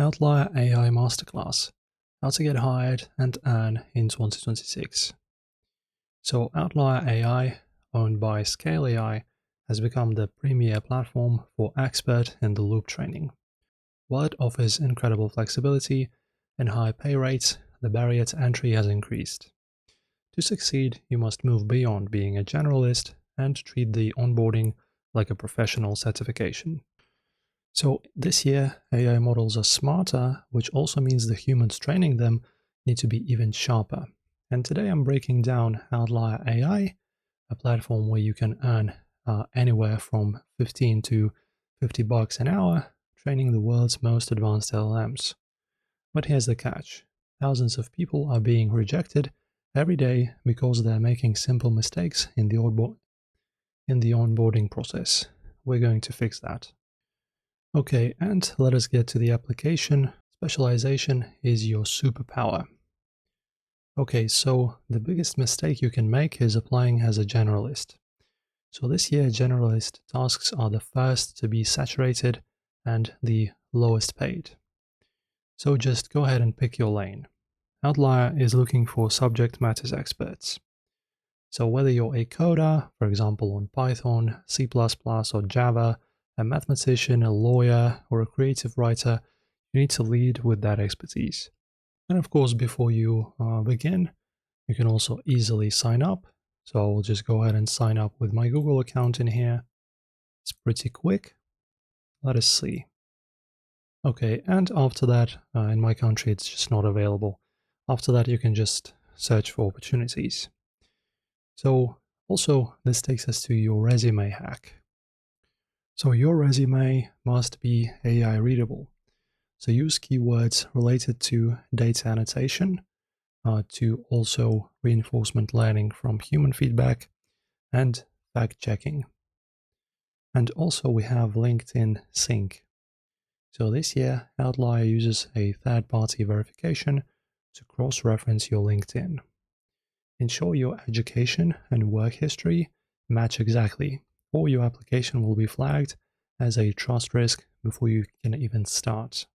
Outlier AI Masterclass: How to Get Hired and Earn in 2026. So Outlier AI, owned by Scale AI, has become the premier platform for expert-in-the-loop training. While it offers incredible flexibility and high pay rates, the barrier to entry has increased. To succeed, you must move beyond being a generalist and treat the onboarding like a professional certification. So this year, AI models are smarter, which also means the humans training them need to be even sharper. And today I'm breaking down Outlier AI, a platform where you can earn anywhere from 15 to $50 an hour training the world's most advanced LLMs. But here's the catch. Thousands of people are being rejected every day because they're making simple mistakes in the onboarding process. We're going to fix that. Okay, and let us get to the application. Specialization is your superpower. Okay, so the biggest mistake you can make is applying as a generalist. So this year, generalist tasks are the first to be saturated and the lowest paid. So just go ahead and pick your lane. Outlier is looking for subject matters experts. So whether you're a coder, for example on Python, C++, or Java, a mathematician, a lawyer, or a creative writer, you need to lead with that expertise. And of course, before you begin, you can also easily sign up. So I will just go ahead and sign up with my Google account in here. It's pretty quick. Let us see. Okay, and after that, in my country, it's just not available. After that, you can just search for opportunities. So also, this takes us to your resume hack. So your resume must be AI readable. So use keywords related to data annotation, to also reinforcement learning from human feedback and fact checking. And also we have LinkedIn Sync. So this year, Outlier uses a third-party verification to cross-reference your LinkedIn. Ensure your education and work history match exactly, or your application will be flagged as a trust risk before you can even start.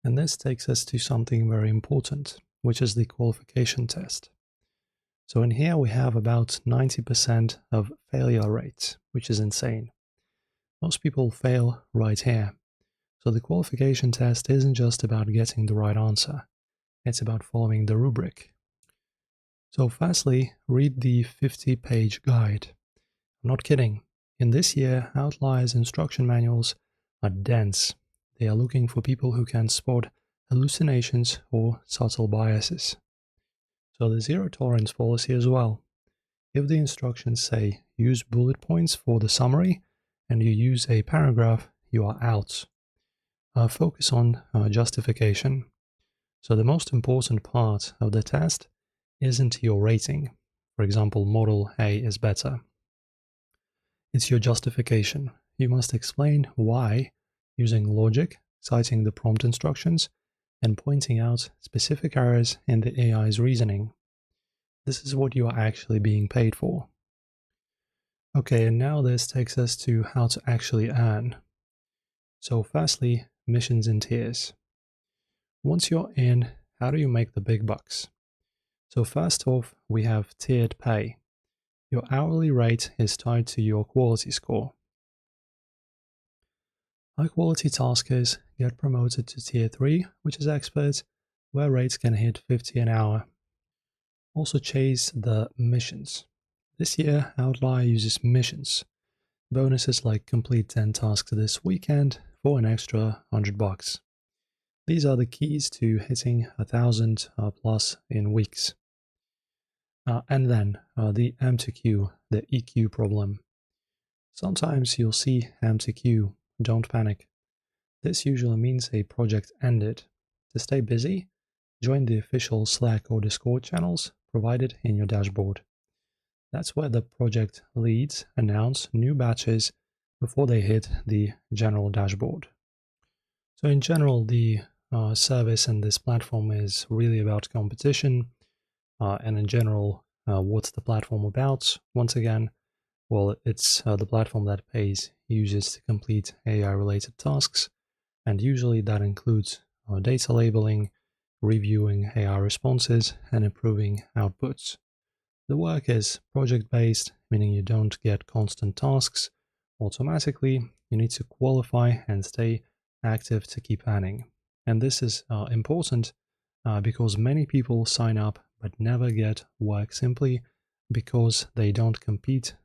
And this takes us to something very important, which is the qualification test. So in here we have about 90% of failure rate, which is insane. Most people fail right here. So the qualification test isn't just about getting the right answer, it's about following the rubric. So firstly, read the 50-page guide. I'm not kidding. In this year, Outlier's instruction manuals are dense. They are looking for people who can spot hallucinations or subtle biases. So the zero tolerance policy as well. If the instructions say use bullet points for the summary and you use a paragraph, you are out. Focus on justification. So the most important part of the test isn't your rating. For example, model A is better. It's your justification. You must explain why using logic, citing the prompt instructions, and pointing out specific errors in the AI's reasoning. This is what you are actually being paid for. Okay, and now this takes us to how to actually earn. So firstly, missions in tiers. Once you're in, how do you make the big bucks? So first off, we have tiered pay. Your hourly rate is tied to your quality score. High-quality taskers get promoted to Tier 3, which is expert, where rates can hit 50 an hour. Also chase the missions. This year, Outlier uses missions. Bonuses like complete 10 tasks this weekend for an extra $100. These are the keys to hitting 1,000 plus in weeks. And then the M2Q, the EQ problem. Sometimes you'll see M2Q, don't panic. This usually means a project ended. To stay busy, join the official Slack or Discord channels provided in your dashboard. That's where the project leads announce new batches before they hit the general dashboard. So in general, the service in this platform is really about competition. And in general, what's the platform about? Once again, well, it's the platform that pays users to complete AI-related tasks And usually that includes data labeling, reviewing AI responses, and improving outputs. The work is project-based, meaning you don't get constant tasks automatically. You need to qualify and stay active to keep earning. And this is important because many people sign up but never get work simply because they don't complete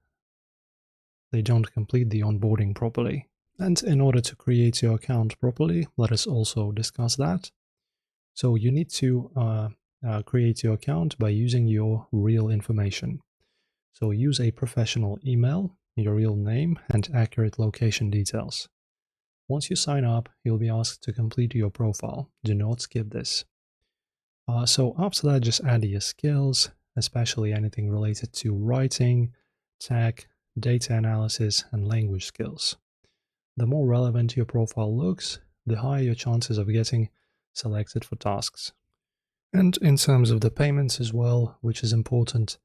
the onboarding properly. And in order to create your account properly, let us also discuss that. So you need to create your account by using your real information. So use a professional email, your real name, and accurate location details. Once you sign up, you'll be asked to complete your profile. Do not skip this. So after that, just add your skills, especially anything related to writing, tech, data analysis, and language skills. The more relevant your profile looks, the higher your chances of getting selected for tasks. And in terms of the payments as well, which is important,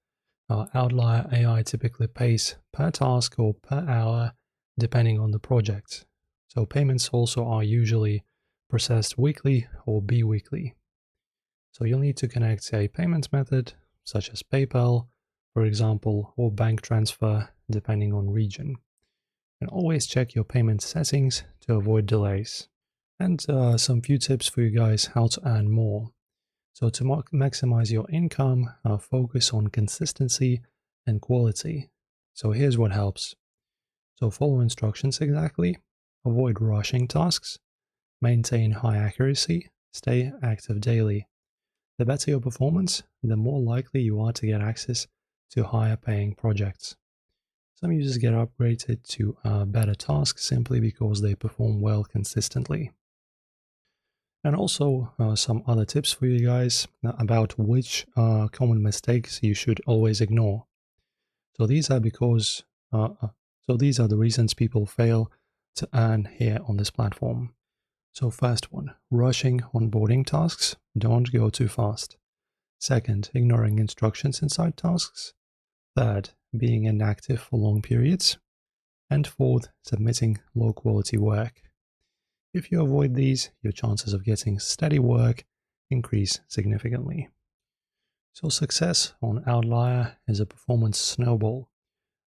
Outlier AI typically pays per task or per hour, depending on the project. So payments also are usually processed weekly or bi-weekly. So you'll need to connect a payment method, such as PayPal, for example, or bank transfer, depending on region. And always check your payment settings to avoid delays. And some few tips for you guys how to earn more. So to maximize your income, focus on consistency and quality. So here's what helps. So follow instructions exactly, avoid rushing tasks, maintain high accuracy, stay active daily. The better your performance, the more likely you are to get access to higher paying projects. Some users get upgraded to better tasks simply because they perform well consistently. And also some other tips for you guys about which common mistakes you should always ignore. So these are these are the reasons people fail to earn here on this platform. So first one, rushing onboarding tasks. Don't go too fast. Second, ignoring instructions inside tasks. Third, being inactive for long periods. And fourth, submitting low quality work. If you avoid these, your chances of getting steady work increase significantly. So success on Outlier is a performance snowball.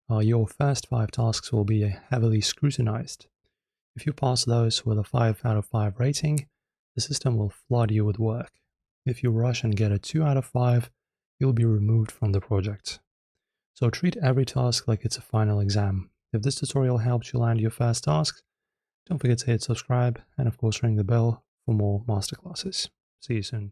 Your first 5 tasks will be heavily scrutinized. If you pass those with a 5 out of 5 rating, the system will flood you with work. If you rush and get a 2 out of 5, you'll be removed from the project. So treat every task like it's a final exam. If this tutorial helped you land your first tasks, don't forget to hit subscribe and of course ring the bell for more masterclasses. See you soon.